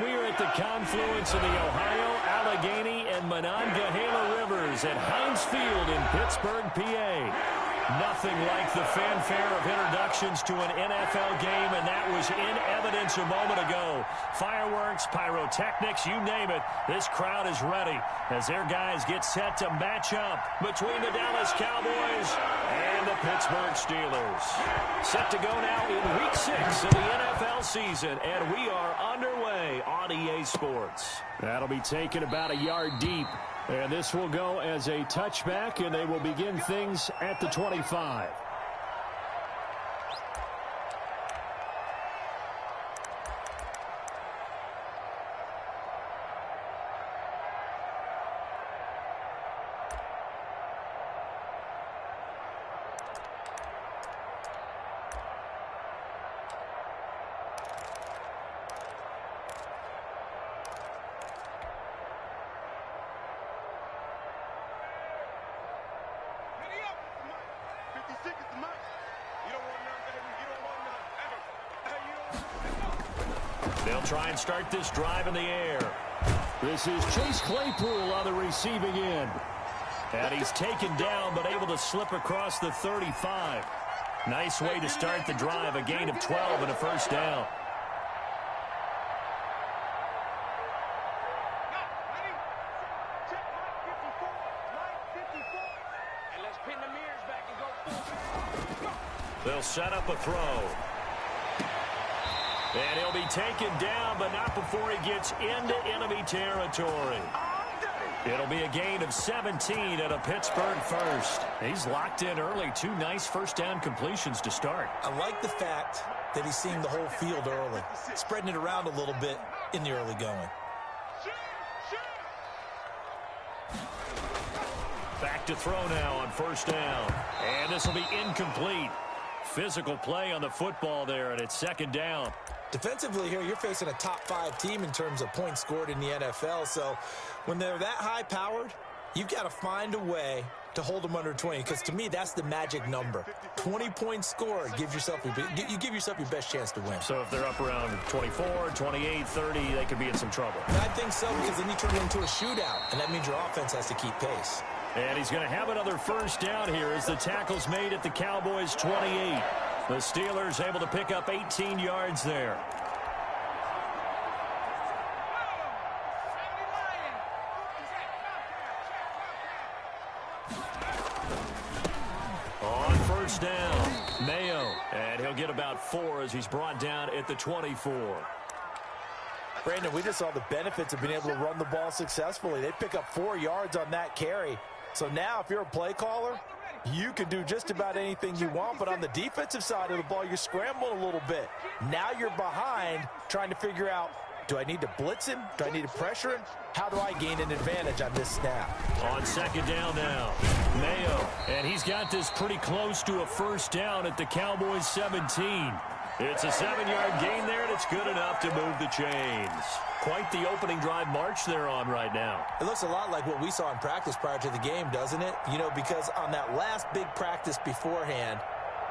We are at the confluence of the Ohio, Allegheny, and Monongahela Rivers at Heinz Field in Pittsburgh, PA. Nothing like the fanfare of introductions to an NFL game, and that was in evidence a moment ago. Fireworks, pyrotechnics, you name it. This crowd is ready as their guys get set to match up between the Dallas Cowboys and the Pittsburgh Steelers. Set to go now in Week 6 of the NFL season, and we are underway on EA Sports. That'll be taken about a yard deep. And this will go as a touchback, and they will begin things at the 25. They'll try and start this drive in the air. This is Chase Claypool on the receiving end. And he's taken down but able to slip across the 35. Nice way to start the drive, a gain of 12 and a first down. They'll set up a throw. And he'll be taken down, but not before he gets into enemy territory. It'll be a gain of 17 and a Pittsburgh first. He's locked in early. 2 nice first down completions to start. I like the fact that he's seeing the whole field early, spreading it around a little bit in the early going. Back to throw now on first down. And this will be incomplete. Physical play on the football there, and it's second down. Defensively here, you're facing a top-5 team in terms of points scored in the NFL. So when they're that high-powered, you've got to find a way to hold them under 20. Because to me, that's the magic number. 20 points scored gives yourself you give yourself your best chance to win. So if they're up around 24, 28, 30, they could be in some trouble. I think so, because then you turn it into a shootout, and that means your offense has to keep pace. And he's going to have another first down here as the tackle's made at the Cowboys' 28. The Steelers able to pick up 18 yards there. On first down, Mayo. And he'll get about 4 as he's brought down at the 24. Brandon, we just saw the benefits of being able to run the ball successfully. They pick up 4 yards on that carry. So now if you're a play caller, you can do just about anything you want, but on the defensive side of the ball, you're scrambling a little bit. Now you're behind trying to figure out, do I need to blitz him? Do I need to pressure him? How do I gain an advantage on this snap? On second down now, Mayo. And he's got this pretty close to a first down at the Cowboys' 17. It's a 7-yard gain there, and it's good enough to move the chains. Quite the opening drive march they're on right now. It looks a lot like what we saw in practice prior to the game, doesn't it? You know, because on that last big practice beforehand,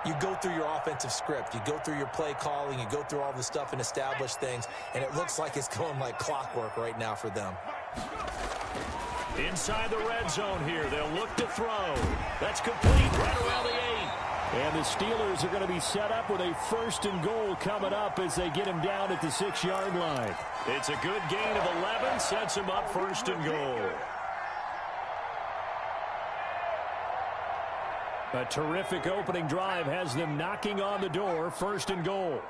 you go through your offensive script. You go through your play calling. You go through all the stuff and establish things, and it looks like it's going like clockwork right now for them. Inside the red zone here, they'll look to throw. That's complete right around the 8. And the Steelers are going to be set up with a first and goal coming up as they get him down at the 6-yard line. It's a good gain of 11, sets him up first and goal. A terrific opening drive has them knocking on the door, first and goal.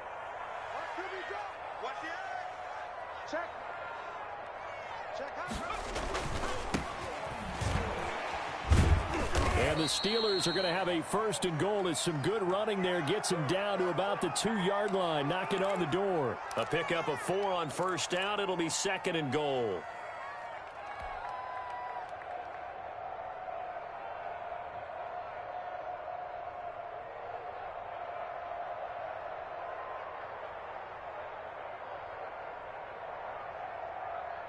And the Steelers are going to have a first and goal as some good running there gets him down to about the 2-yard line, knocking on the door. A pickup of 4 on first down. It'll be second and goal.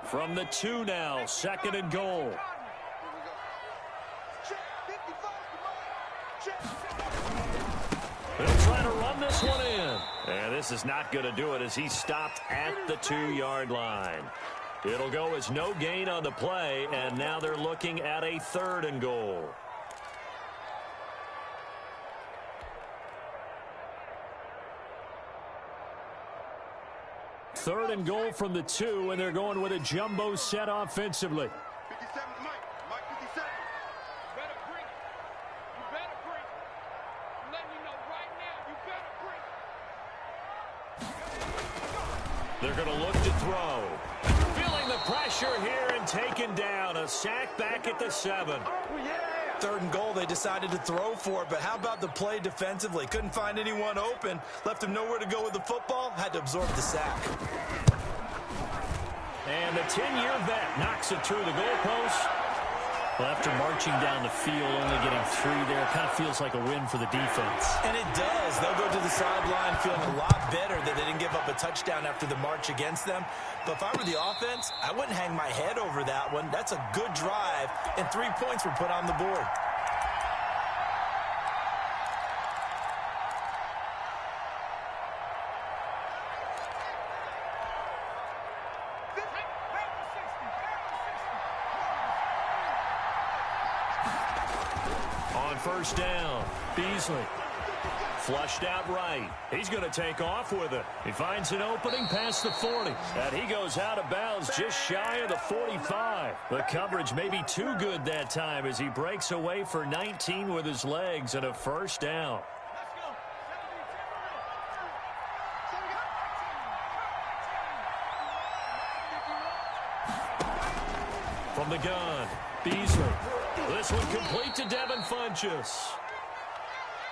From the 2 now, second and goal. They'll try to run this one in. And this is not going to do it as he stopped at the 2-yard line. It'll go as no gain on the play, and now they're looking at a 3rd and goal. Third and goal from the 2, and they're going with a jumbo set offensively. 57, Mike 57. You better bring it. You better bring it. I'm letting you know right now, you better bring it. They're going to look to throw. Feeling the pressure here and taken down. A sack back at the 7. 3rd and goal, they decided to throw for it, but how about the play defensively? Couldn't find anyone open, left him nowhere to go with the football, had to absorb the sack. And the 10-year vet knocks it through the goalpost. Well, after marching down the field, only getting 3 there, it kind of feels like a win for the defense. And it does. They'll go to the sideline feeling a lot better that they didn't give up a touchdown after the march against them. But if I were the offense, I wouldn't hang my head over that one. That's a good drive, and 3 points were put on the board. On first down, Beasley. Flushed out right. He's going to take off with it. He finds an opening past the 40. And he goes out of bounds just shy of the 45. The coverage may be too good that time as he breaks away for 19 with his legs and a first down. From the gun, Beasley. This one complete to Devin Funchess.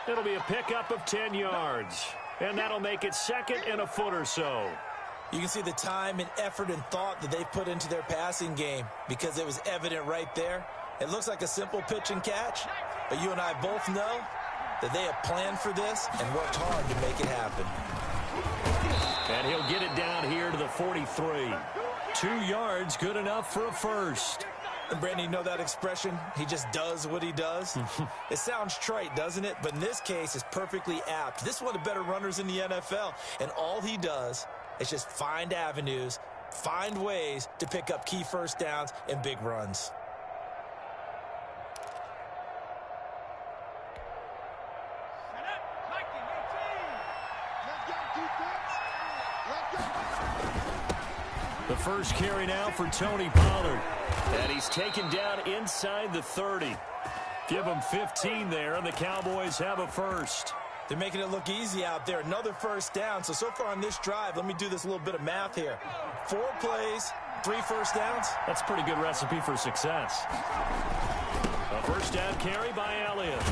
It'll be a pickup of 10 yards. And that'll make it 2nd and a foot or so. You can see the time and effort and thought that they put into their passing game because it was evident right there. It looks like a simple pitch and catch, but you and I both know that they have planned for this and worked hard to make it happen. And he'll get it down here to the 43. 2 yards, good enough for a first. And Brandon, you know that expression? He just does what he does. It sounds trite, doesn't it? But in this case, it's perfectly apt. This is one of the better runners in the NFL. And all he does is just find avenues, find ways to pick up key first downs and big runs. The first carry now for Tony Pollard. And he's taken down inside the 30. Give him 15 there, and the Cowboys have a first. They're making it look easy out there. Another first down. So far on this drive, let me do this little bit of math here. 4 plays, 3 first downs. That's a pretty good recipe for success. A first down carry by Elliott.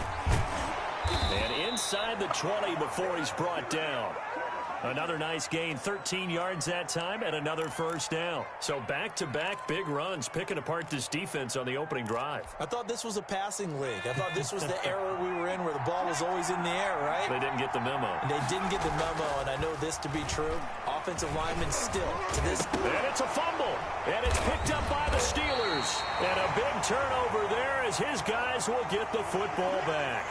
And inside the 20 before he's brought down. Another nice gain, 13 yards that time, and another first down. So back-to-back big runs, picking apart this defense on the opening drive. I thought this was a passing league. I thought this was the era we were in where the ball was always in the air, right? They didn't get the memo. And they didn't get the memo, and I know this to be true. Offensive linemen still, to this... And it's a fumble, and it's picked up by the Steelers. And a big turnover there as his guys will get the football back.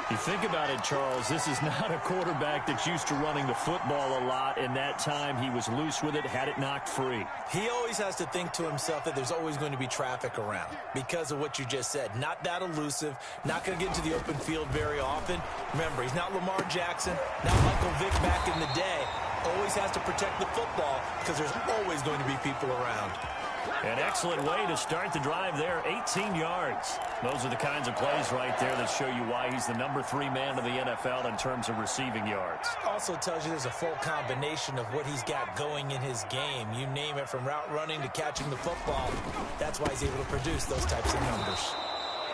You think about it, Charles, this is not a quarterback that's used to running the football a lot. In that time, he was loose with it, had it knocked free. He always has to think to himself that there's always going to be traffic around because of what you just said. Not that elusive, not going to get into the open field very often. Remember, he's not Lamar Jackson, not Michael Vick back in the day. Always has to protect the football because there's always going to be people around. An excellent way to start the drive there, 18 yards. Those are the kinds of plays right there that show you why he's the number 3 man of the NFL in terms of receiving yards. Also tells you there's a full combination of what he's got going in his game. You name it, from route running to catching the football. That's why he's able to produce those types of numbers.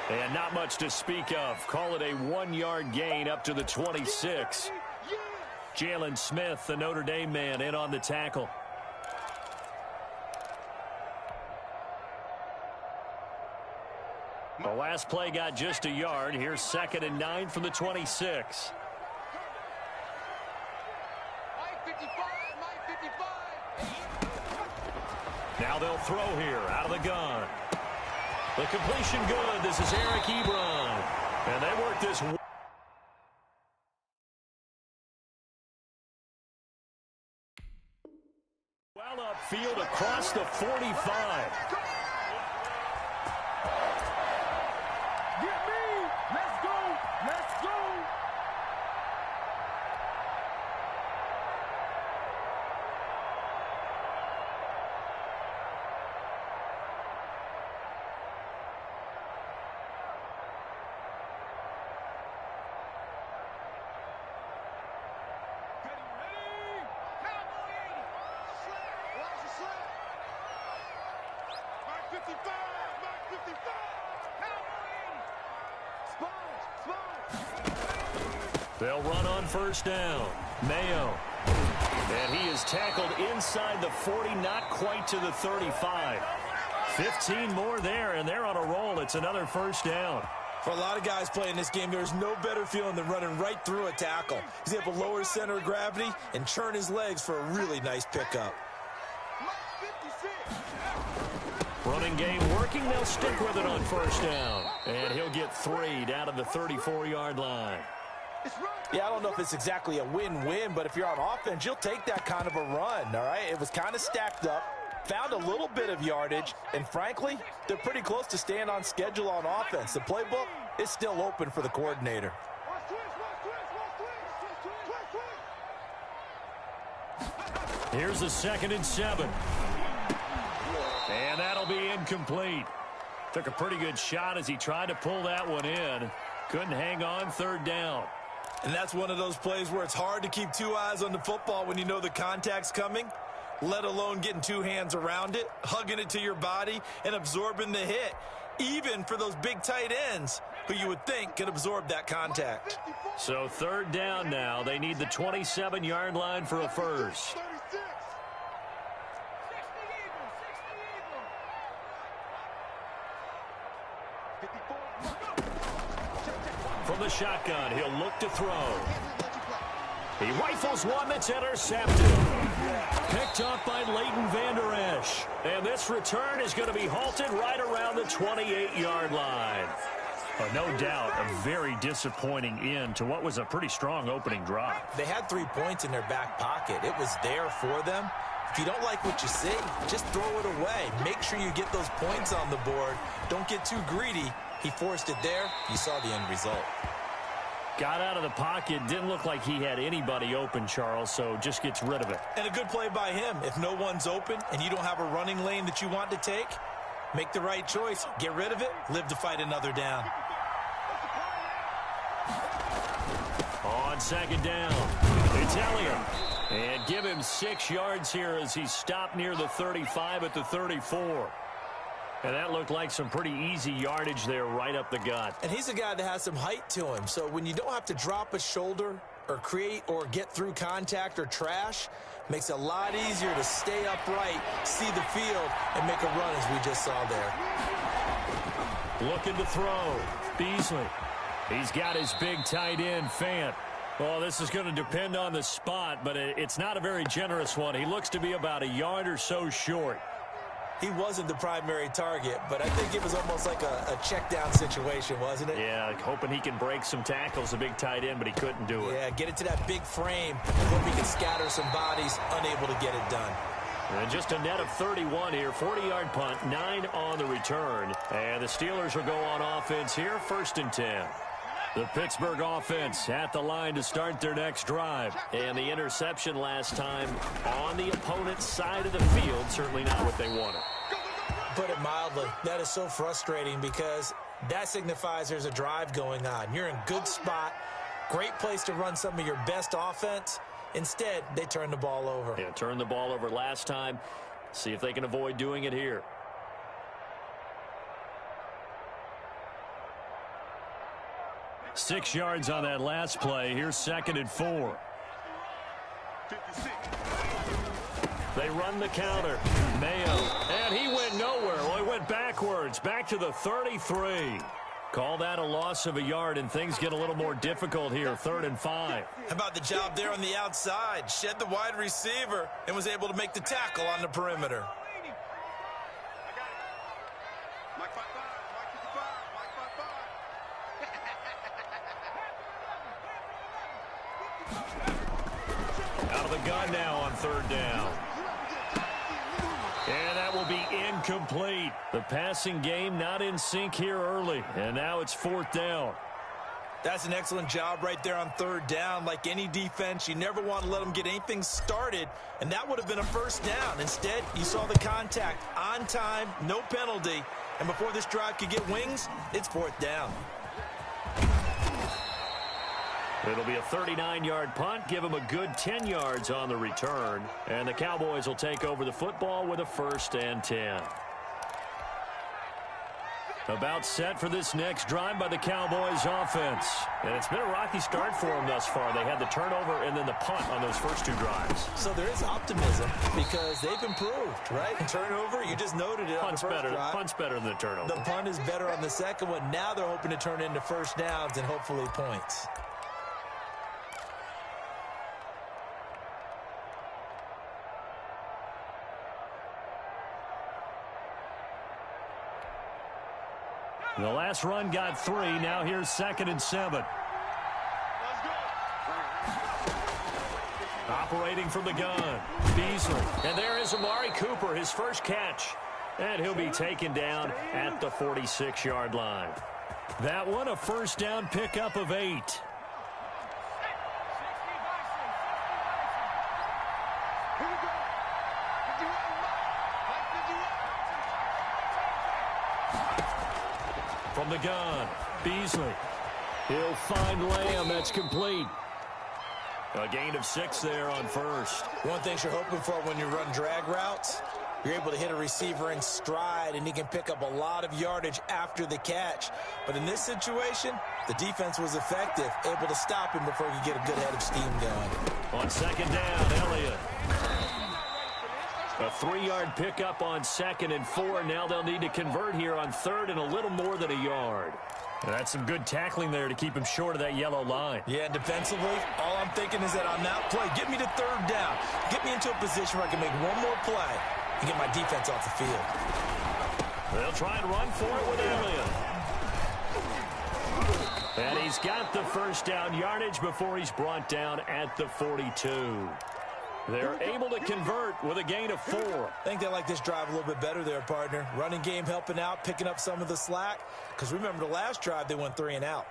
And not much to speak of. Call it a 1-yard gain up to the 26. Jalen Smith, the Notre Dame man, in on the tackle. The last play got just a yard. Here's 2nd and 9 from the 26. Now they'll throw here out of the gun. The completion good. This is Eric Ebron. And they work this midfield across the 45. Get me! Let's go! Let's go! They'll run on first down. Mayo. And he is tackled inside the 40, not quite to the 35. 15 more there, and they're on a roll. It's another first down. For a lot of guys playing this game, there's no better feeling than running right through a tackle. He's able to lower his center of gravity and churn his legs for a really nice pickup. Running game working. They'll stick with it on first down. And he'll get 3 down to the 34-yard line. Yeah, I don't know if it's exactly a win-win, but if you're on offense, you'll take that kind of a run, all right? It was kind of stacked up, found a little bit of yardage, and frankly, they're pretty close to staying on schedule on offense. The playbook is still open for the coordinator. Here's a 2nd and 7. And that'll be incomplete. Took a pretty good shot as he tried to pull that one in. Couldn't hang on, 3rd down. And that's one of those plays where it's hard to keep 2 eyes on the football when you know the contact's coming, let alone getting 2 hands around it, hugging it to your body, and absorbing the hit, even for those big tight ends who you would think could absorb that contact. So 3rd down now. They need the 27-yard line for a first. From the shotgun, he'll look to throw. He rifles one that's intercepted. Picked up by Leighton Vander Esch. And this return is going to be halted right around the 28-yard line. No doubt a very disappointing end to what was a pretty strong opening drive. They had 3 points in their back pocket. It was there for them. If you don't like what you see, just throw it away. Make sure you get those points on the board. Don't get too greedy. He forced it there. You saw the end result. Got out of the pocket. Didn't look like he had anybody open, Charles, so just gets rid of it. And a good play by him. If no one's open and you don't have a running lane that you want to take, make the right choice. Get rid of it. Live to fight another down. On 2nd down, it's Elliott. And give him 6 yards here as he stopped near the 35 at the 34. And that looked like some pretty easy yardage there right up the gut. And he's a guy that has some height to him. So when you don't have to drop a shoulder or create or get through contact or trash, makes it a lot easier to stay upright, see the field, and make a run as we just saw there. Looking to throw. Beasley. He's got his big tight end, Fant. Well, this is going to depend on the spot, but it's not a very generous one. He looks to be about a yard or so short. He wasn't the primary target, but I think it was almost like a check down situation, wasn't it? Yeah, hoping he can break some tackles, a big tight end, but he couldn't do it. Yeah, get it to that big frame. Hope he can scatter some bodies, unable to get it done. And just a net of 31 here, 40-yard punt, 9 on the return. And the Steelers will go on offense here, 1st and 10. The Pittsburgh offense at the line to start their next drive. And the interception last time on the opponent's side of the field, certainly not what they wanted. Put it mildly, that is so frustrating because that signifies there's a drive going on. You're in good spot, great place to run some of your best offense. Instead, they turn the ball over. Yeah, turned the ball over last time. See if they can avoid doing it here. Six yards on that last play. Here's 2nd and 4. They run the counter. Mayo. And he went nowhere. Well, he went backwards. Back to the 33. Call that a loss of a yard, and things get a little more difficult here. 3rd and 5. How about the job there on the outside? Shed the wide receiver and was able to make the tackle on the perimeter. Out of the gun now on 3rd down. will be incomplete. The passing game not in sync here early, and now it's 4th down. That's an excellent job right there on 3rd down. Like any defense, you never want to let them get anything started, and that would have been a 1st down. Instead, you saw the contact on time, no penalty, and before this drive could get wings, it's 4th down. It'll be a 39-yard punt, give them a good 10 yards on the return, and the Cowboys will take over the football with a 1st and 10. About set for this next drive by the Cowboys offense. And it's been a rocky start for them thus far. They had the turnover and then the punt on those first 2 drives. So there is optimism because they've improved, right? Turnover, you just noted it on the first drive. Punt's better than the turnover. The punt is better on the second one. Now they're hoping to turn it into 1st downs and hopefully points. The last run got 3. Now here's 2nd and 7. Operating from the gun, Beasley. And there is Amari Cooper, his first catch. And he'll be taken down at the 46-yard line. That one, a 1st down pickup of 8. From the gun, Beasley. He'll find Lamb. That's complete. A gain of 6 there on 1st. One thing you're hoping for when you run drag routes, you're able to hit a receiver in stride, and he can pick up a lot of yardage after the catch. But in this situation, the defense was effective, able to stop him before he could get a good head of steam going. On 2nd down, Elliott. A 3-yard pickup on 2nd and 4. Now they'll need to convert here on 3rd and a little more than a yard. And that's some good tackling there to keep him short of that yellow line. Yeah, and defensively, all I'm thinking is that on that play, get me to 3rd down. Get me into a position where I can make one more play and get my defense off the field. They'll try and run for it with Elliott. And he's got the 1st down yardage before he's brought down at the 42. They're able to convert with a gain of 4. I think they like this drive a little bit better there, partner. Running game helping out, picking up some of the slack. Because remember, the last drive, they went 3 and out.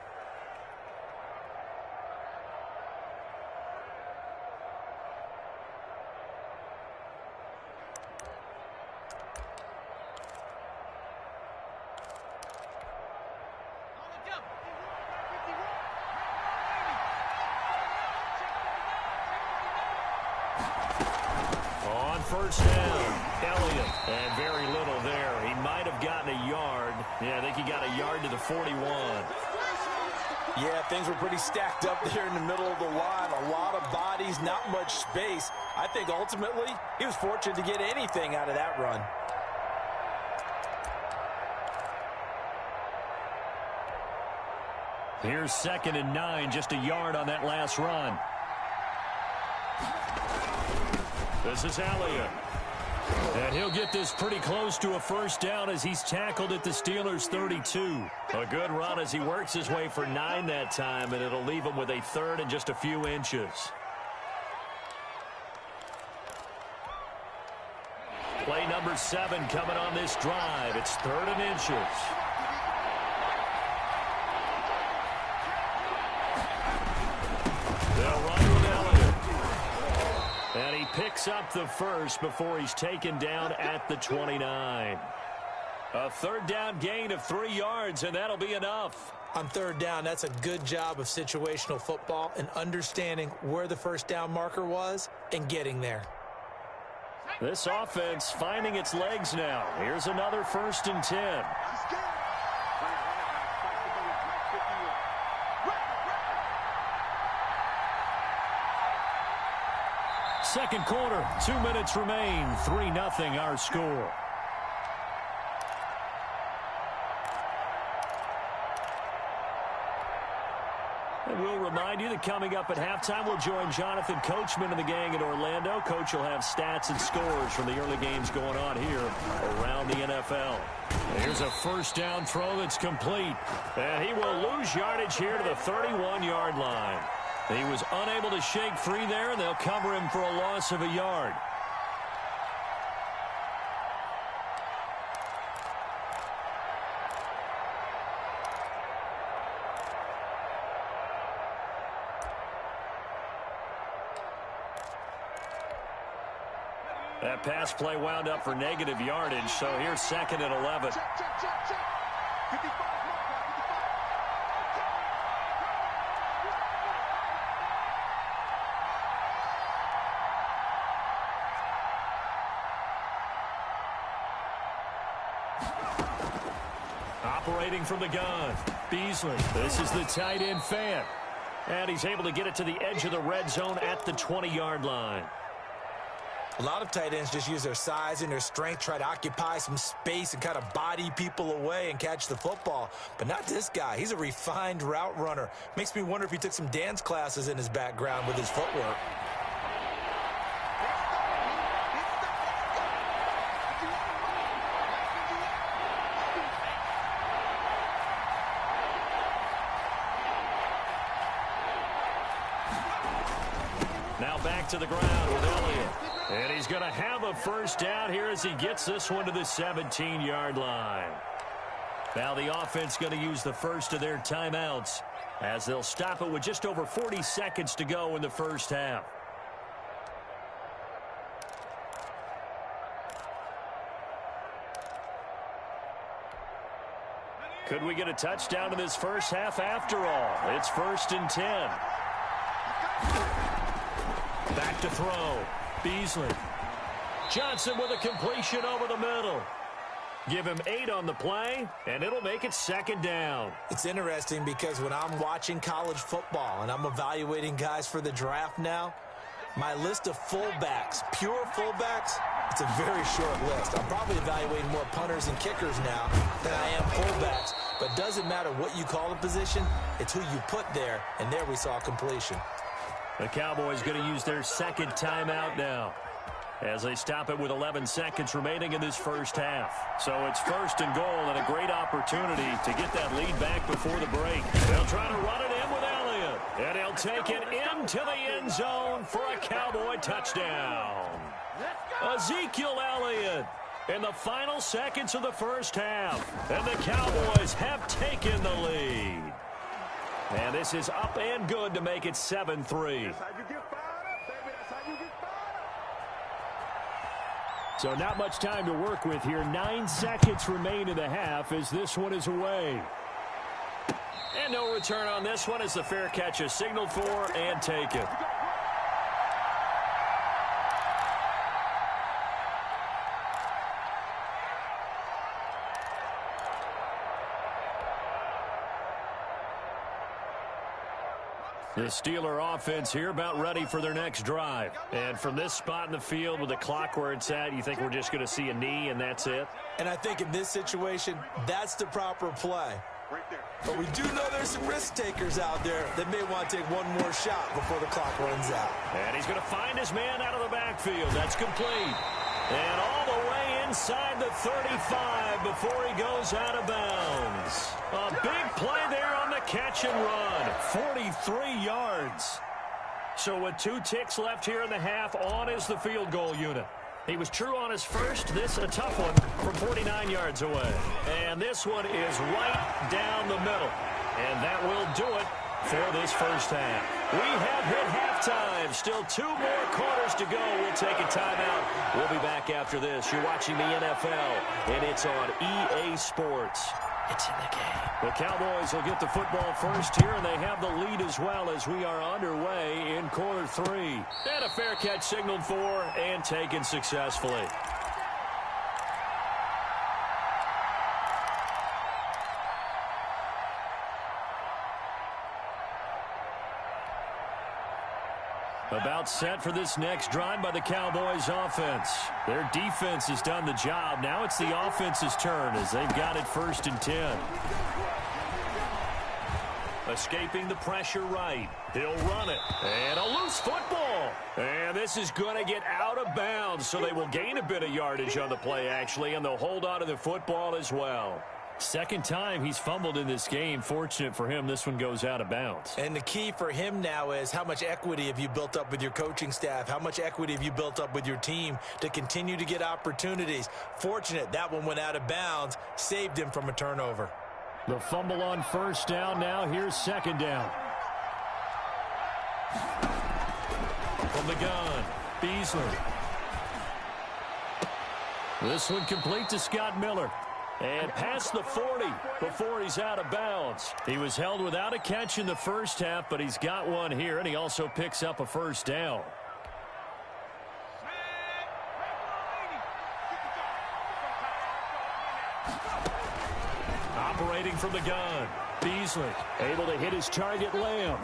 On 1st down, Elliott. And very little there. He might have gotten a yard. Yeah, I think he got a yard to the 41. Yeah, things were pretty stacked up there in the middle of the line. A lot of bodies, not much space. I think ultimately he was fortunate to get anything out of that run. Here's 2nd and 9, just a yard on that last run. This is Elliott. And he'll get this pretty close to a 1st down as he's tackled at the Steelers' 32. A good run as he works his way for 9 that time, and it'll leave him with a 3rd and just a few inches. Play number 7 coming on this drive. It's 3rd and inches. They'll run with Elliott. And he picks up the 1st before he's taken down at the 29. A 3rd down gain of 3 yards, and that'll be enough. On 3rd down, that's a good job of situational football and understanding where the 1st down marker was and getting there. This offense finding its legs now. Here's another 1st and 10. Second quarter, 2 minutes remain. 3-0 our score. And we'll remind you that coming up at halftime, we'll join Jonathan Coachman and the gang in Orlando. Coach will have stats and scores from the early games going on here around the NFL. Here's a 1st down throw that's complete. And he will lose yardage here to the 31-yard line. He was unable to shake free there, and they'll cover him for a loss of a yard. That pass play wound up for negative yardage, so here's 2nd and 11. Check. 55 mark, 55. Operating from the gun, Beasley. This is the tight end Fant. And he's able to get it to the edge of the red zone at the 20-yard line. A lot of tight ends just use their size and their strength, try to occupy some space and kind of body people away and catch the football. But not this guy. He's a refined route runner. Makes me wonder if he took some dance classes in his background with his footwork. Now back to the ground with Elliott. And he's going to have a first down here as he gets this one to the 17-yard line. Now the offense going to use the first of their timeouts as they'll stop it with just over 40 seconds to go in the first half. Could we get a touchdown in this first half after all? It's 1st and 10. Back to throw. Beasley. Johnson with a completion over the middle. Give him 8 on the play, and it'll make it 2nd down. It's interesting because when I'm watching college football and I'm evaluating guys for the draft now, my list of fullbacks, pure fullbacks, it's a very short list. I'm probably evaluating more punters and kickers now than I am fullbacks. But it doesn't matter what you call a position, it's who you put there, and there we saw completion. The Cowboys going to use their 2nd timeout now as they stop it with 11 seconds remaining in this first half. So it's 1st and goal and a great opportunity to get that lead back before the break. They'll try to run it in with Elliott, and he'll take it into the end zone for a Cowboy touchdown. Ezekiel Elliott in the final seconds of the first half, and the Cowboys have taken the lead. And this is up and good to make it 7-3. So not much time to work with here. 9 seconds remain in the half as this one is away. And no return on this one as the fair catch is signaled for and taken. The Steeler offense here about ready for their next drive. And from this spot in the field with the clock where it's at, you think we're just going to see a knee and that's it? And I think in this situation, that's the proper play. But we do know there's some risk takers out there that may want to take one more shot before the clock runs out. And he's going to find his man out of the backfield. That's complete. And all the way inside the 35 before he goes out of bounds. A big play there on the catch and run. 43 yards. So with 2 ticks left here in the half, on is the field goal unit. He was true on his first. This a tough one from 49 yards away. And this one is right down the middle. And that will do it for this first half. We have hit halftime. Still 2 more quarters to go. We'll take a timeout. We'll be back after this. You're watching the NFL, and it's on EA Sports. It's in the game. The Cowboys will get the football first here, and they have the lead as well as we are underway in quarter 3. And a fair catch signaled for and taken successfully. About set for this next drive by the Cowboys offense. Their defense has done the job. Now it's the offense's turn as they've got it 1st and 10. Escaping the pressure right. He'll run it. And a loose football. And this is going to get out of bounds, so they will gain a bit of yardage on the play, actually, and they'll hold on to the football as well. 2nd time he's fumbled in this game. Fortunate for him, this one goes out of bounds. And the key for him now is how much equity have you built up with your coaching staff? How much equity have you built up with your team to continue to get opportunities? Fortunate that one went out of bounds, saved him from a turnover. The fumble on 1st down now. Here's 2nd down. From the gun, Beasley. This one complete to Scott Miller. And past the 40 before he's out of bounds. He was held without a catch in the first half, but he's got one here, and he also picks up a first down. Operating from the gun, Beasley able to hit his target, Lamb.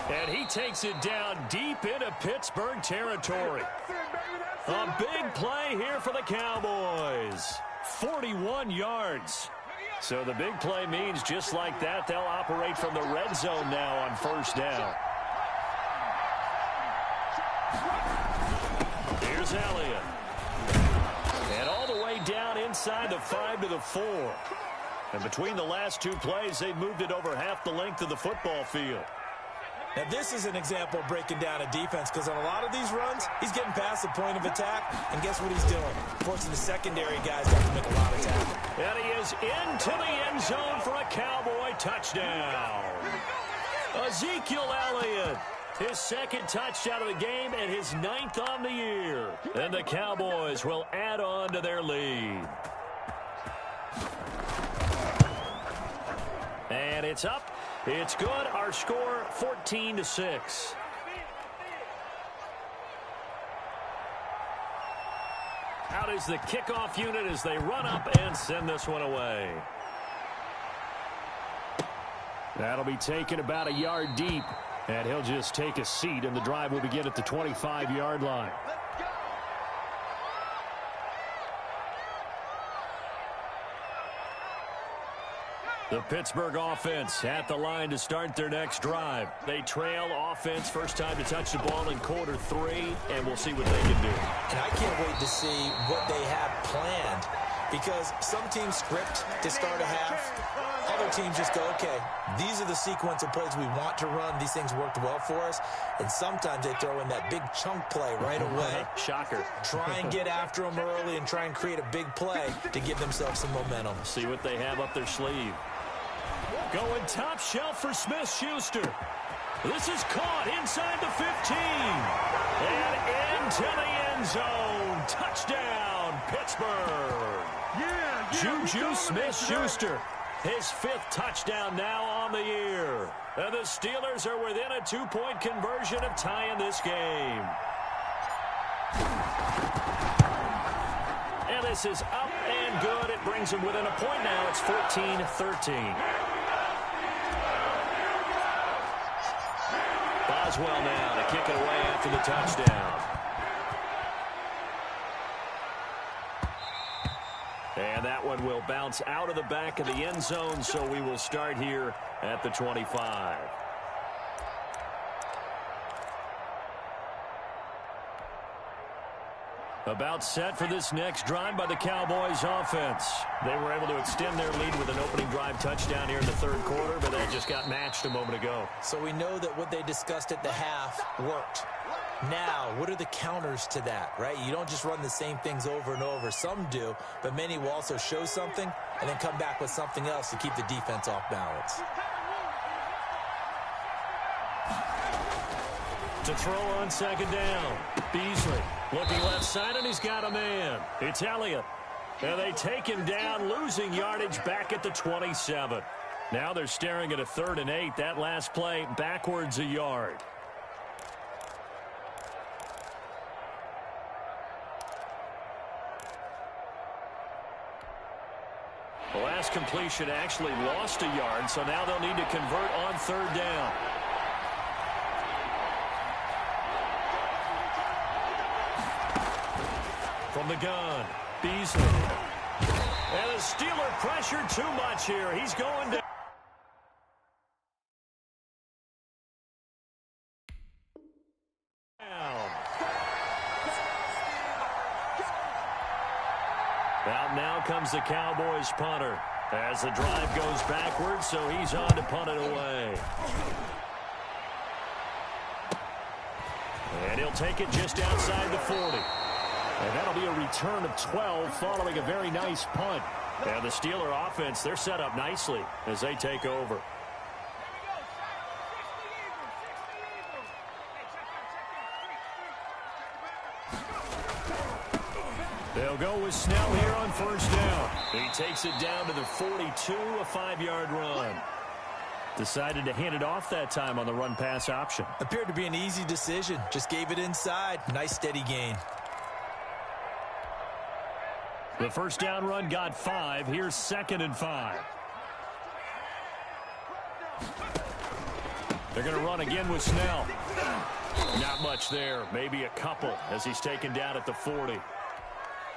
And he takes it down deep into Pittsburgh territory. A big play here for the Cowboys. 41 yards. So the big play means just like that, they'll operate from the red zone now on first down. Here's Elliott. And all the way down inside the 5 to the 4. And between the last two plays, they moved it over half the length of the football field. Now, this is an example of breaking down a defense, because on a lot of these runs, he's getting past the point of attack, and guess what he's doing? Forcing the secondary guys to have to make a lot of tackles. And he is into the end zone for a Cowboy touchdown. Ezekiel Elliott, his second touchdown of the game and his 9th on the year. And the Cowboys will add on to their lead. And it's up. It's good. Our score, 14-6. Out is the kickoff unit as they run up and send this one away. That'll be taken about a yard deep, and he'll just take a seat, and the drive will begin at the 25-yard line. The Pittsburgh offense at the line to start their next drive. They trail offense, first time to touch the ball in quarter 3, and we'll see what they can do. And I can't wait to see what they have planned, because some teams script to start a half. Other teams just go, okay, these are the sequence of plays we want to run. These things worked well for us. And sometimes they throw in that big chunk play right away. Shocker. Try and get after them early and try and create a big play to give themselves some momentum. See what they have up their sleeve. Going top shelf for Smith-Schuster. This is caught inside the 15. And into the end zone. Touchdown, Pittsburgh. Juju Smith-Schuster. His 5th touchdown now on the year. And the Steelers are within a 2-point conversion of tying this game. And this is up and good. It brings them within a point now. It's 14-13. Boswell now to kick it away after the touchdown. And that one will bounce out of the back of the end zone, so we will start here at the 25. About set for this next drive by the Cowboys offense. They were able to extend their lead with an opening drive touchdown here in the 3rd quarter, but that just got matched a moment ago. So we know that what they discussed at the half worked. Now, what are the counters to that, right? You don't just run the same things over and over. Some do, but many will also show something and then come back with something else to keep the defense off balance. To throw on 2nd down, Beasley looking left side, and he's got a man. It's Elliott. And they take him down, losing yardage back at the 27. Now they're staring at a 3rd and 8. That last play backwards a yard. The last completion actually lost a yard, so now they'll need to convert on 3rd down. From the gun, Beasley. And the Steeler pressured too much here. He's going down. Out now comes the Cowboys punter as the drive goes backwards, so he's on to punt it away. And he'll take it just outside the 40. And that'll be a return of 12 following a very nice punt. And the Steeler offense, they're set up nicely as they take over. go with Snell here on first down. He takes it down to the 42, a 5-yard run. Decided to hand it off that time on the run-pass option. Appeared to be an easy decision. Just gave it inside. Nice steady gain. The first down run got 5. Here's 2nd and 5. They're going to run again with Snell. Not much there. Maybe a couple as he's taken down at the 40.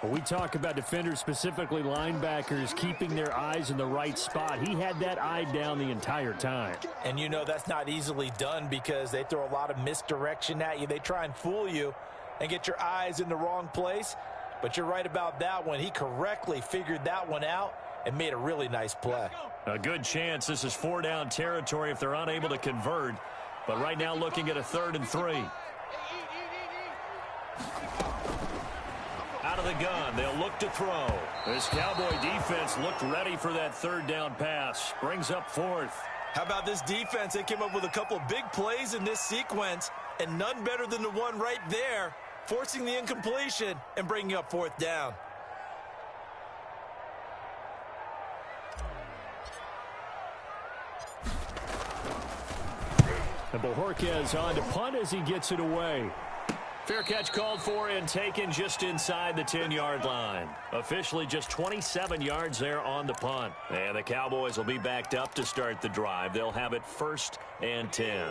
When we talk about defenders, specifically linebackers, keeping their eyes in the right spot, he had that eye down the entire time. And you know that's not easily done because they throw a lot of misdirection at you. They try and fool you and get your eyes in the wrong place. But you're right about that one. He correctly figured that one out and made a really nice play. A good chance this is 4-down territory if they're unable to convert. But right now looking at a 3rd and 3. Out of the gun, they'll look to throw. This Cowboy defense looked ready for that 3rd down pass. Brings up 4th. How about this defense? They came up with a couple of big plays in this sequence, and none better than the one right there, forcing the incompletion and bringing up 4th down. And Bojorquez on to punt as he gets it away. Fair catch called for and taken just inside the 10-yard line. Officially just 27 yards there on the punt. And the Cowboys will be backed up to start the drive. They'll have it 1st and 10.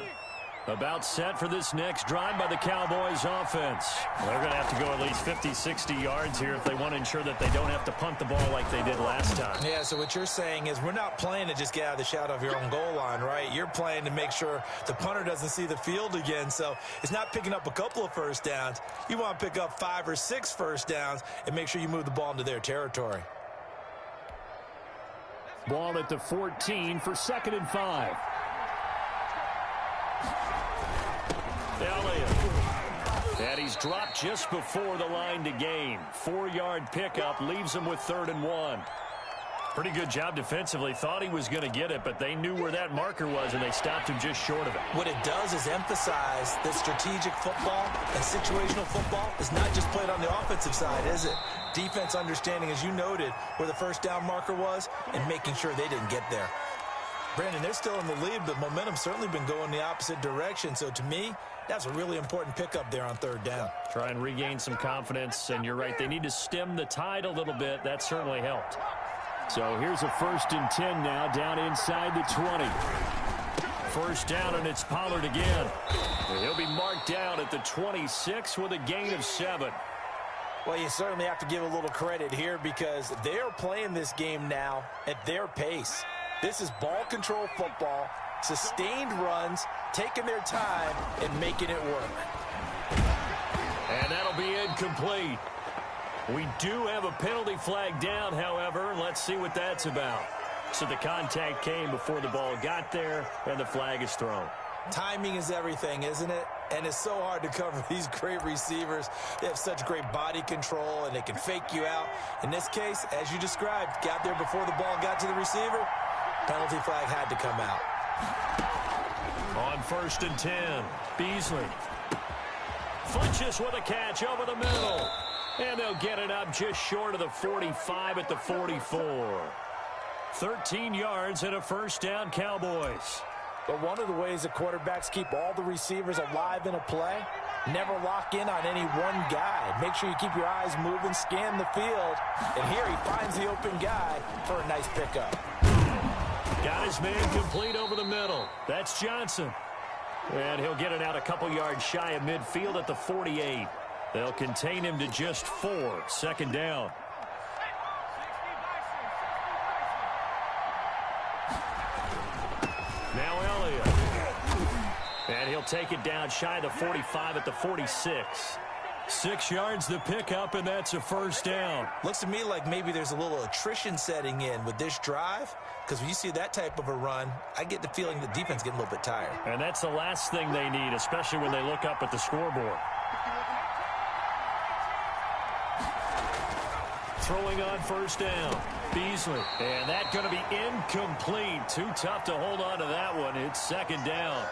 About set for this next drive by the Cowboys offense. They're going to have to go at least 50, 60 yards here if they want to ensure that they don't have to punt the ball like they did last time. Yeah, so what you're saying is we're not playing to just get out of the shadow of your own goal line, right? You're playing to make sure the punter doesn't see the field again. So it's not picking up a couple of first downs. You want to pick up 5 or 6 first downs and make sure you move the ball into their territory. Ball at the 14 for 2nd and 5. Elliott. And he's dropped just before the line to gain. 4-yard pickup leaves him with 3rd and 1. Pretty good job defensively. Thought he was going to get it, but they knew where that marker was, and they stopped him just short of it. What it does is emphasize that strategic football and situational football is not just played on the offensive side, is it? Defense understanding, as you noted, where the first down marker was and making sure they didn't get there. Brandon, they're still in the lead, but momentum's certainly been going the opposite direction. So to me, that's a really important pickup there on 3rd down. Try and regain some confidence, and you're right, they need to stem the tide a little bit. That certainly helped. So here's a 1st and 10 now, down inside the 20. First down, and it's Pollard again. He'll be marked down at the 26 with a gain of 7. Well, you certainly have to give a little credit here because they're playing this game now at their pace. This is ball control football, sustained runs, taking their time, and making it work. And that'll be incomplete. We do have a penalty flag down, however. Let's see what that's about. So the contact came before the ball got there, and the flag is thrown. Timing is everything, isn't it? And it's so hard to cover these great receivers. They have such great body control, and they can fake you out. In this case, as you described, got there before the ball got to the receiver. Penalty flag had to come out. On 1st and 10, Beasley. Funches with a catch over the middle. And they'll get it up just short of the 45 at the 44. 13 yards and a 1st down, Cowboys. But one of the ways that quarterbacks keep all the receivers alive in a play, never lock in on any one guy. Make sure you keep your eyes moving, scan the field. And here he finds the open guy for a nice pickup. Got his man complete over the middle. That's Johnson. And he'll get it out a couple yards shy of midfield at the 48. They'll contain him to just 4. 2nd down. Now Elliott. And he'll take it down shy of the 45 at the 46. 6 yards the pickup, and that's a 1st down. Looks to me like maybe there's a little attrition setting in with this drive, because when you see that type of a run, I get the feeling the defense getting a little bit tired. And that's the last thing they need, especially when they look up at the scoreboard. Throwing on 1st down. Beasley. And that's going to be incomplete. Too tough to hold on to that one. It's 2nd down.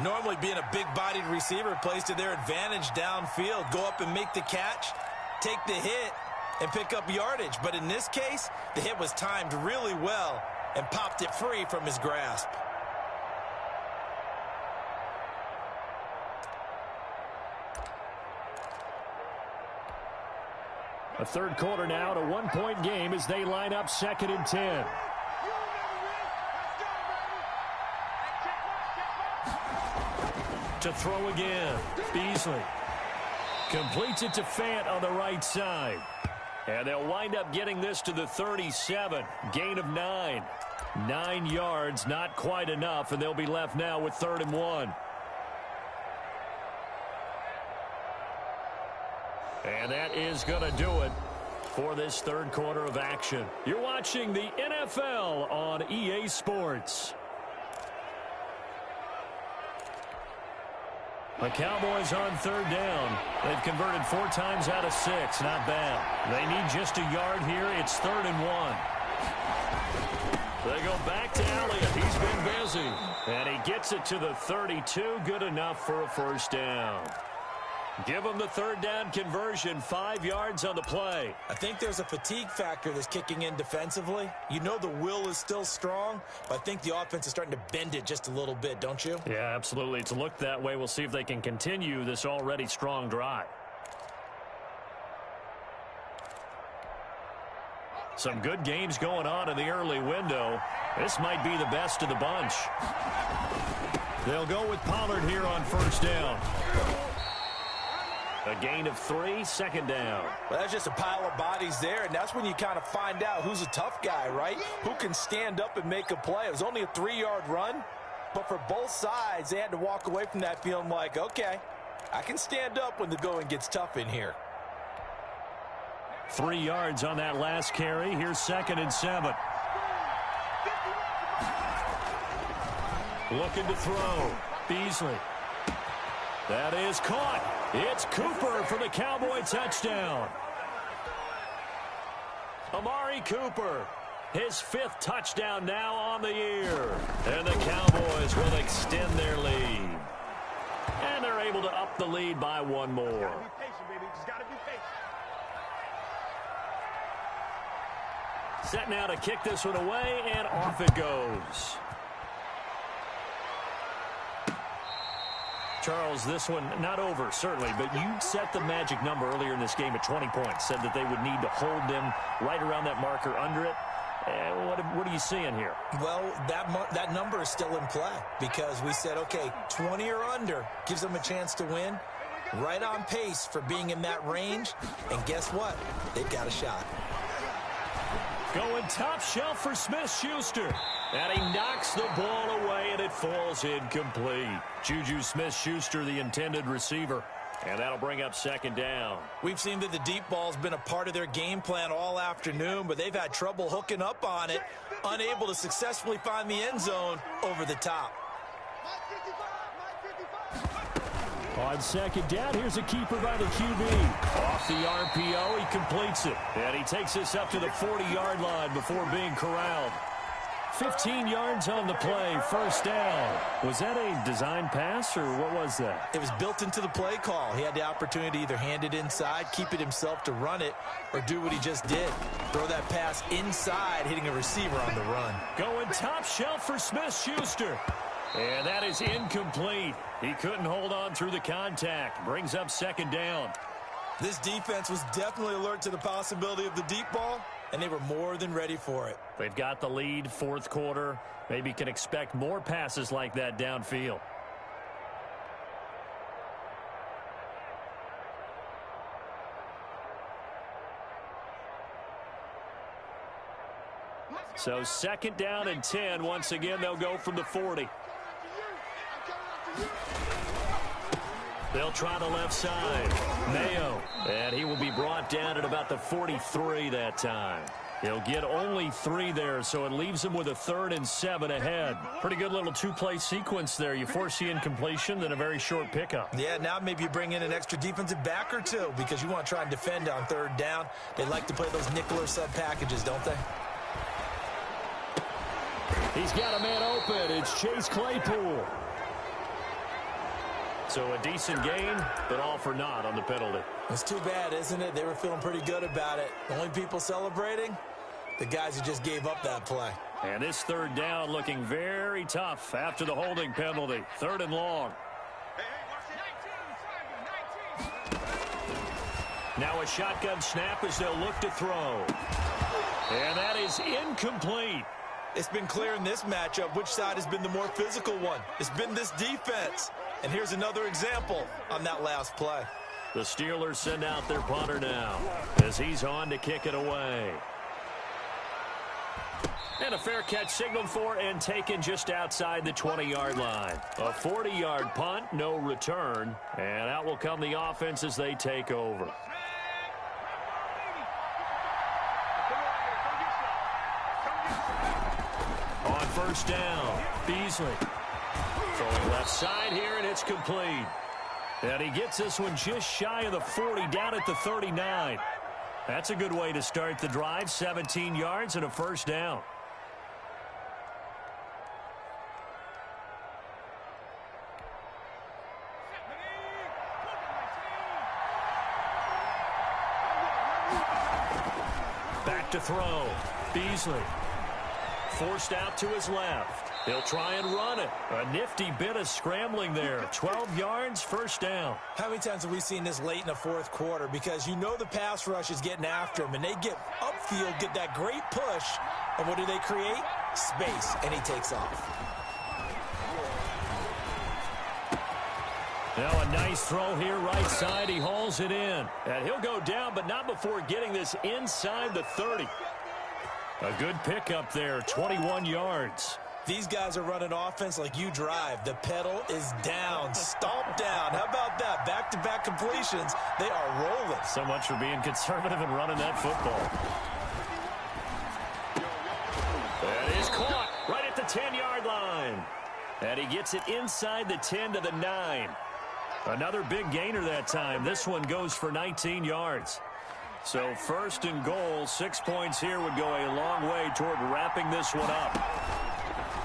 Normally being a big-bodied receiver plays to their advantage downfield. Go up and make the catch, take the hit, and pick up yardage. But in this case, the hit was timed really well and popped it free from his grasp. A third quarter now, at a one-point game as they line up 2nd and 10. To throw again, Beasley. Completes it to Fant on the right side. And they'll wind up getting this to the 37. Gain of 9. 9 yards, not quite enough, and they'll be left now with 3rd and 1. And that is going to do it for this third quarter of action. You're watching the NFL on EA Sports. The Cowboys on 3rd down. They've converted 4 times out of 6. Not bad. They need just a yard here. It's 3rd and 1. They go back to Elliott. He's been busy. And he gets it to the 32. Good enough for a first down. Give them the 3rd down conversion. 5 yards on the play. I think there's a fatigue factor that's kicking in defensively. You know the will is still strong, but I think the offense is starting to bend it just a little bit, don't you? Yeah, absolutely. It's looked that way. We'll see if they can continue this already strong drive. Some good games going on in the early window. This might be the best of the bunch. They'll go with Pollard here on first down. A gain of 3, 2nd down. Well, that's just a pile of bodies there, and that's when you kind of find out who's a tough guy, right? Who can stand up and make a play. It was only a 3-yard run, but for both sides, they had to walk away from that feeling like, okay, I can stand up when the going gets tough in here. 3 yards on that last carry. Here's 2nd and 7. Looking to throw. Beasley. That is caught. It's Cooper for the Cowboy touchdown. Amari Cooper, his 5th touchdown now on the year. And the Cowboys will extend their lead. And they're able to up the lead by 1 more. Set now to kick this one away, and off it goes. Charles, this one not over, certainly, but you set the magic number earlier in this game at 20 points. Said that they would need to hold them right around that marker under it. What are you seeing here? Well, that number is still in play because we said, okay, 20 or under gives them a chance to win. Right on pace for being in that range. And guess what? They've got a shot. Going top shelf for Smith-Schuster. And he knocks the ball away, and it falls incomplete. Juju Smith-Schuster, the intended receiver. And that'll bring up 2nd down. We've seen that the deep ball's been a part of their game plan all afternoon, but they've had trouble hooking up on it, unable to successfully find the end zone over the top. On 2nd down, here's a keeper by the QB. Off the RPO, he completes it. And he takes this up to the 40-yard line before being corralled. 15 yards on the play, first down. Was that a design pass, or what was that? It was built into the play call. He had the opportunity to either hand it inside, keep it himself to run it, or do what he just did. Throw that pass inside, hitting a receiver on the run. Going top shelf for Smith-Schuster. And that is incomplete. He couldn't hold on through the contact. Brings up 2nd down. This defense was definitely alert to the possibility of the deep ball, and they were more than ready for it. They've got the lead, 4th quarter. Maybe can expect more passes like that downfield. So 2nd down and 10. Once again, they'll go from the 40. They'll try the left side. Mayo. And he will be brought down at about the 43 that time. He'll get only 3 there, so it leaves him with a 3rd and 7 ahead. Pretty good little 2-play sequence there. You force the incompletion, then a very short pickup. Yeah, now maybe you bring in an extra defensive back or 2 because you want to try and defend on 3rd down. They like to play those nickel or sub packages, don't they? He's got a man open. It's Chase Claypool. So a decent gain, but all for naught on the penalty. It's too bad, isn't it? They were feeling pretty good about it. The only people celebrating, the guys who just gave up that play. And this third down looking very tough after the holding penalty. 3rd and long. Now a shotgun snap as they'll look to throw. And that is incomplete. It's been clear in this matchup which side has been the more physical one. It's been this defense. And here's another example on that last play. The Steelers send out their punter now as he's on to kick it away. And a fair catch signaled for and taken just outside the 20-yard line. A 40-yard punt, no return. And out will come the offense as they take over. On 1st down, Beasley. Throwing left side here, and it's complete. And he gets this one just shy of the 40, down at the 39. That's a good way to start the drive. 17 yards and a 1st down. Back to throw. Beasley. Forced out to his left. He'll try and run it. A nifty bit of scrambling there. 12 yards, 1st down. How many times have we seen this late in the 4th quarter? Because you know the pass rush is getting after him, and they get upfield, get that great push, and what do they create? Space, and he takes off. Now a nice throw here, right side. He hauls it in. And he'll go down, but not before getting this inside the 30. A good pickup there, 21 yards. These guys are running offense like you drive. The pedal is down, stomp down. How about that? Back-to-back completions. They are rolling. So much for being conservative and running that football. That is caught right at the 10-yard line. And he gets it inside the 10 to the 9. Another big gainer that time. This one goes for 19 yards. So 1st and goal, 6 points here would go a long way toward wrapping this one up.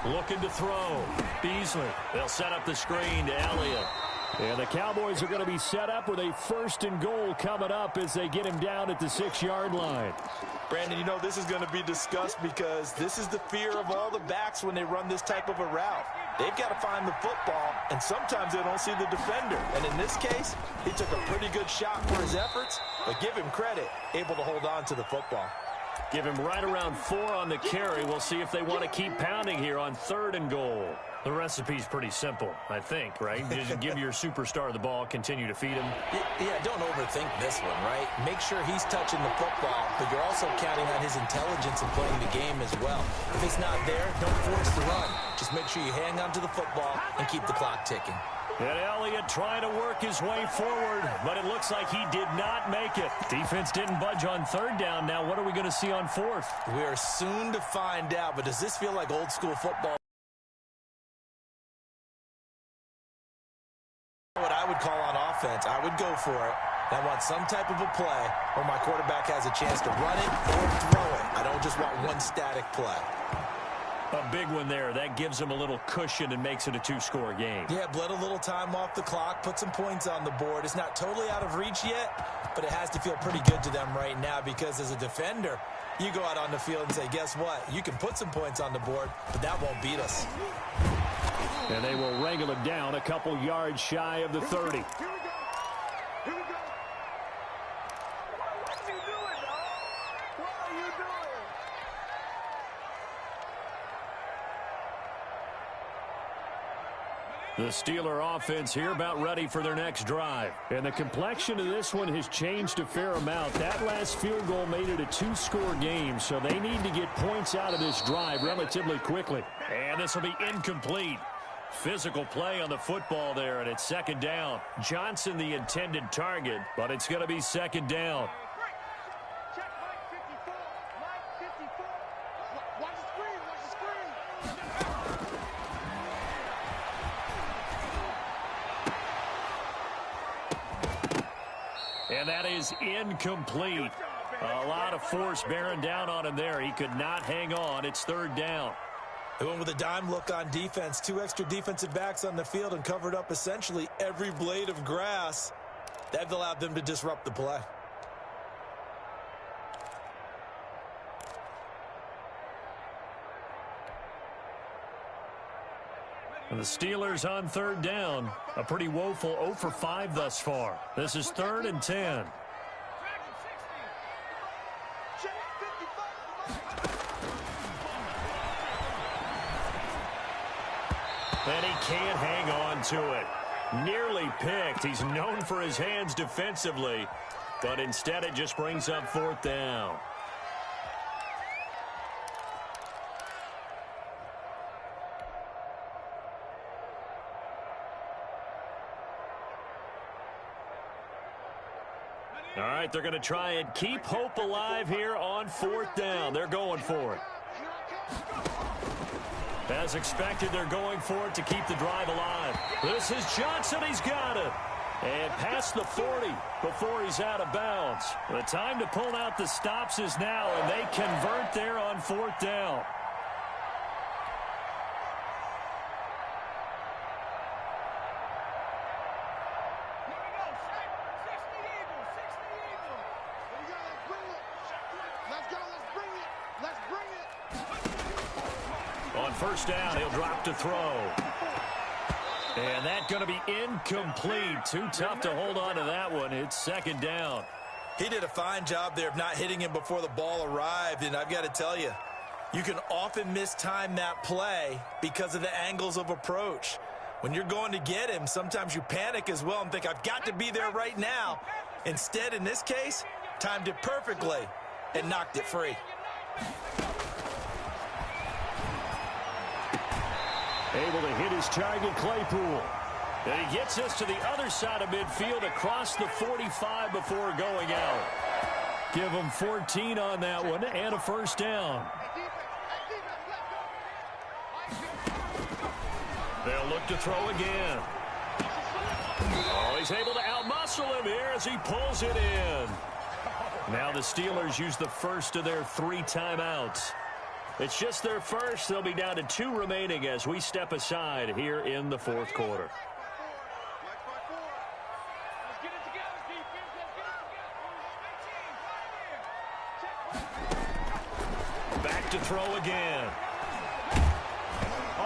Looking to throw. Beasley. They'll set up the screen to Elliott. And the Cowboys are going to be set up with a 1st and goal coming up as they get him down at the 6-yard line. Brandon, you know this is going to be discussed because this is the fear of all the backs when they run this type of a route. They've got to find the football, and sometimes they don't see the defender. And in this case, he took a pretty good shot for his efforts, but give him credit, able to hold on to the football. Give him right around 4 on the carry. We'll see if they want to keep pounding here on 3rd and goal. The recipe's pretty simple, I think, right? Just give your superstar the ball, continue to feed him. Yeah, don't overthink this one, right? Make sure he's touching the football, but you're also counting on his intelligence in playing the game as well. If it's not there, don't force the run. Just make sure you hang on to the football and keep the clock ticking. And Elliott trying to work his way forward, but it looks like he did not make it. Defense didn't budge on 3rd down. Now what are we going to see on 4th? We are soon to find out, but does this feel like old school football? What I would call on offense, I would go for it. I want some type of a play where my quarterback has a chance to run it or throw it. I don't just want one static play. A big one there. That gives them a little cushion and makes it a 2-score game. Yeah, bled a little time off the clock, put some points on the board. It's not totally out of reach yet, but it has to feel pretty good to them right now because as a defender, you go out on the field and say, guess what? You can put some points on the board, but that won't beat us. And they will wrangle him down a couple yards shy of the 30. Here we go. Here we go. What are you doing, dog? What are you doing? The Steeler offense here about ready for their next drive. And the complexion of this one has changed a fair amount. That last field goal made it a 2-score game, so they need to get points out of this drive relatively quickly. And this will be incomplete. Physical play on the football there, and it's 2nd down. Johnson the intended target, but it's going to be 2nd down. Check Mike 54. Mike 54. Watch the screen. Watch the screen. And that is incomplete. A lot of force bearing down on him there. He could not hang on. It's 3rd down. They went with a dime look on defense. 2 extra defensive backs on the field and covered up essentially every blade of grass. They've allowed them to disrupt the play. And the Steelers on third down. A pretty woeful 0 for 5 thus far. This is 3rd and 10. And he can't hang on to it. Nearly picked. He's known for his hands defensively, but instead it just brings up 4th down. All right, they're going to try and keep hope alive here on 4th down. They're going for it. As expected, they're going for it to keep the drive alive. This is Johnson. He's got it. And past the 40 before he's out of bounds. The time to pull out the stops is now, and they convert there on 4th down. On 1st down, he'll drop to throw. And that's going to be incomplete. Too tough to hold on to that one. It's 2nd down. He did a fine job there of not hitting him before the ball arrived, and I've got to tell you, you can often mistime that play because of the angles of approach. When you're going to get him, sometimes you panic as well and think, I've got to be there right now. Instead, in this case, timed it perfectly and knocked it free. Able to hit his target, Claypool. And he gets us to the other side of midfield across the 45 before going out. Give him 14 on that one and a 1st down. They'll look to throw again. Oh, he's able to outmuscle him here as he pulls it in. Now the Steelers use the first of their 3 timeouts. It's just their first. They'll be down to 2 remaining as we step aside here in the 4th quarter. Back to throw again.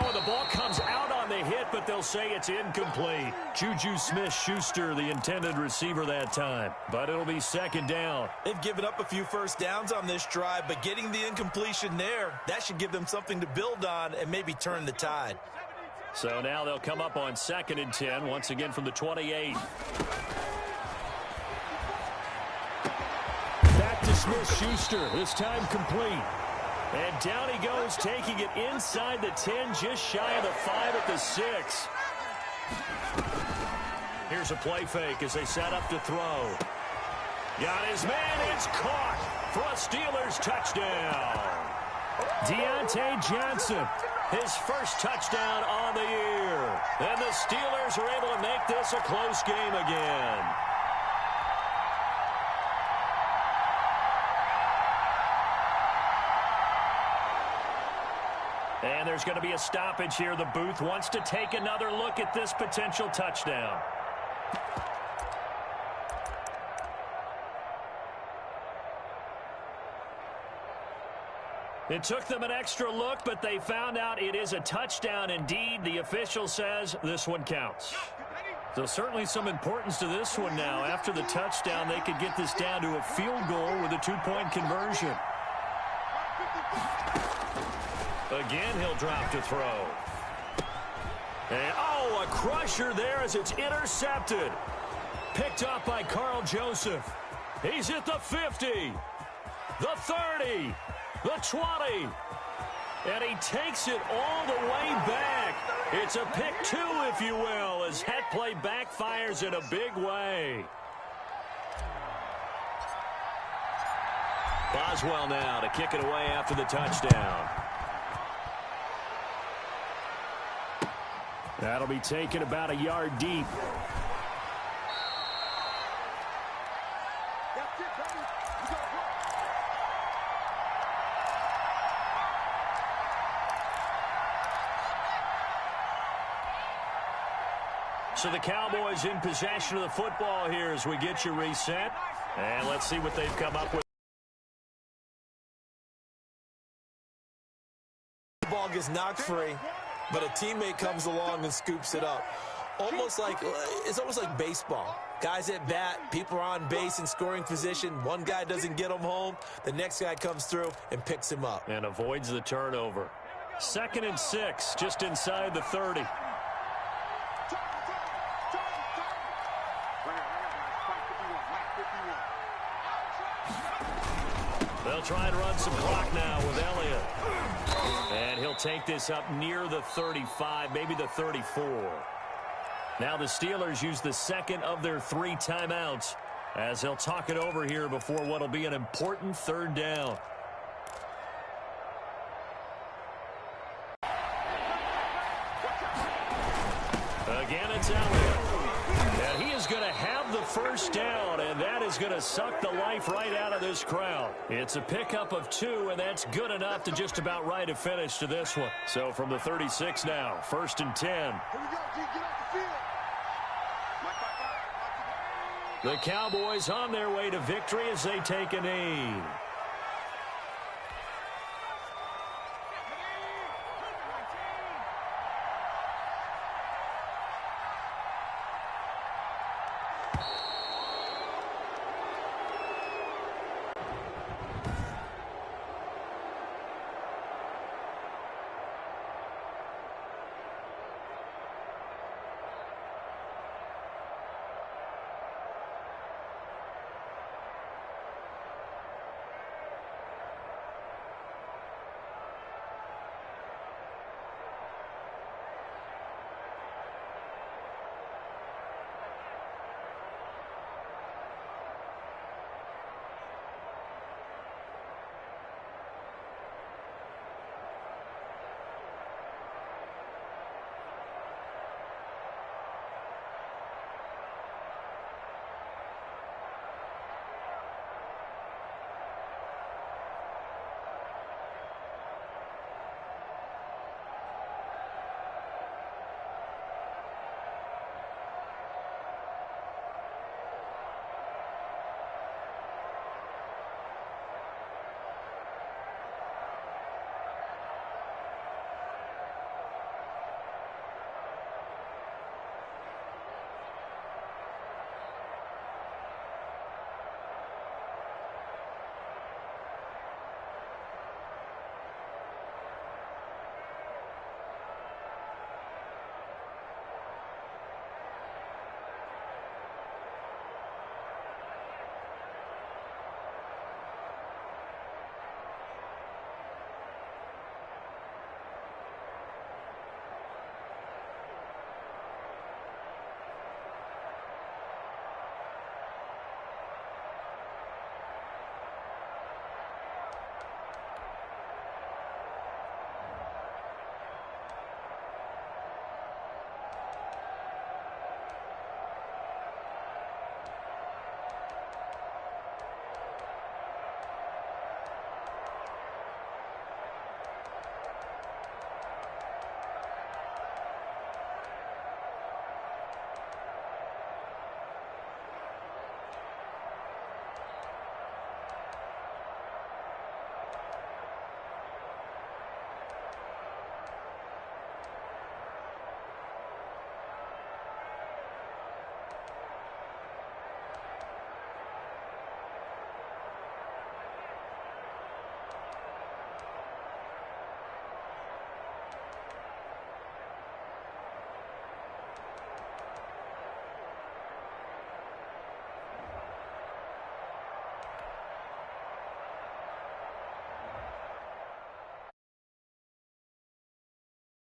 Oh, the ball comes out on the hit, but they'll say it's incomplete. Juju Smith-Schuster, the intended receiver that time. But it'll be 2nd down. They've given up a few first downs on this drive, but getting the incompletion there, that should give them something to build on and maybe turn the tide. So now they'll come up on 2nd and 10, once again from the 28. Back to Smith-Schuster, this time complete. And down he goes, taking it inside the 10, just shy of the 5 at the 6. Here's a play fake as they set up to throw. Got his man, it's caught for a Steelers touchdown. Deontay Johnson, his first touchdown on the year. And the Steelers are able to make this a close game again. And there's going to be a stoppage here. The booth wants to take another look at this potential touchdown. It took them an extra look, but they found out it is a touchdown indeed. The official says this one counts. So certainly some importance to this one now. After the touchdown, they could get this down to a field goal with a 2-point conversion. Again, he'll drop to throw. And, oh, a crusher there as it's intercepted. Picked up by Carl Joseph. He's at the 50, the 30, the 20. And he takes it all the way back. It's a pick 2, if you will, as that play backfires in a big way. Boswell now to kick it away after the touchdown. That'll be taken about a yard deep. So the Cowboys in possession of the football here as we get you reset. And let's see what they've come up with. The ball gets knocked free, but a teammate comes along and scoops it up. It's almost like baseball. Guys at bat, people are on base in scoring position. One guy doesn't get him home. The next guy comes through and picks him up. And avoids the turnover. 2nd and 6, just inside the 30. They'll try and run some clock now with Elliott. And he'll take this up near the 35, maybe the 34. Now the Steelers use the second of their 3 timeouts as they'll talk it over here before what will be an important 3rd down. Again, it's Elliott. And he is going to have the 1st down, and that is going to suck the life right out of this crowd. It's a pickup of 2, and that's good enough to just about write a finish to this one. So from the 36 now, 1st and 10. Here we go, G. Get off the field. The Cowboys on their way to victory as they take a knee.